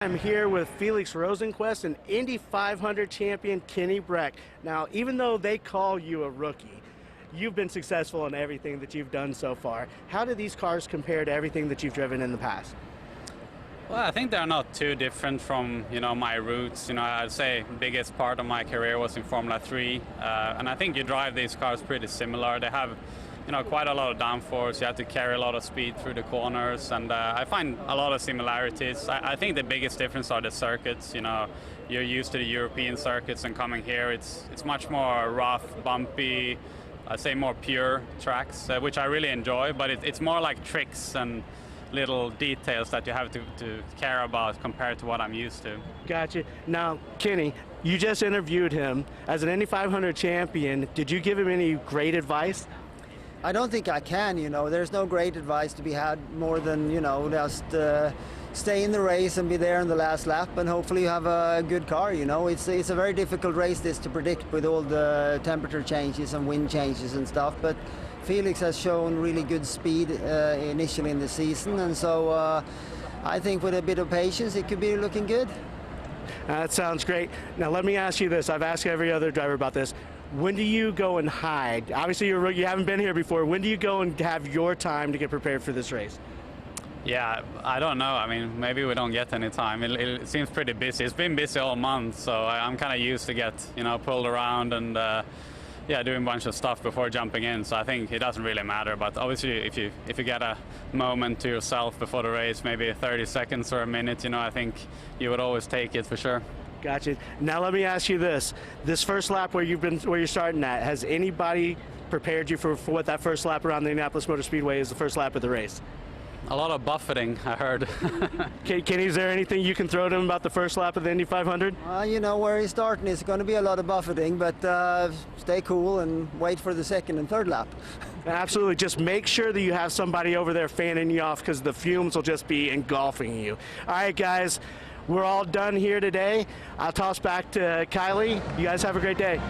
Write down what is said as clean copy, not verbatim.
I'm here with Felix Rosenqvist and Indy 500 champion Kenny Breck. Now, even though they call you a rookie, you've been successful in everything that you've done so far. How do these cars compare to everything that you've driven in the past? Well, I think they're not too different from, my roots. I'd say the biggest part of my career was in Formula 3, and I think you drive these cars pretty similar. They have, quite a lot of downforce. You have to carry a lot of speed through the corners, and I find a lot of similarities. I think the biggest difference are the circuits. You're used to the European circuits, and coming here, it's much more rough, bumpy, I'd say more pure tracks, which I really enjoy, but it's more like tricks and little details that you have to care about compared to what I'm used to. Gotcha. Now, Kenny, you just interviewed him as an Indy 500 champion. Did you give him any great advice? I don't think I can, There's no great advice to be had more than, just stay in the race and be there in the last lap, and hopefully you have a good car, It's a very difficult race this to predict with all the temperature changes and wind changes and stuff, but Felix has shown really good speed initially in the season, and so I think with a bit of patience it could be looking good. That sounds great. Now let me ask you this. I've asked every other driver about this. When do you go and hide? Obviously you haven't been here before. When do you go and have your time to get prepared for this race? Yeah, I don't know. I mean, maybe we don't get any time. It seems pretty busy. It's been busy all month, so I'm kind of used to get, pulled around and doing a bunch of stuff before jumping in. So I think it doesn't really matter. But obviously, if you get a moment to yourself before the race, maybe 30 seconds or a minute, I think you would always take it for sure. Gotcha. Now let me ask you this: this first lap where you're starting at, has anybody prepared you for what that first lap around the Indianapolis Motor Speedway is, the first lap of the race? A lot of buffeting, I heard. Kenny, is there anything you can throw to him about the first lap of the Indy 500? Where he's starting is going to be a lot of buffeting, but stay cool and wait for the second and third lap. Absolutely. Just make sure that you have somebody over there fanning you off, because the fumes will just be engulfing you. All right, guys, we're all done here today. I'll toss back to Kylie. You guys have a great day.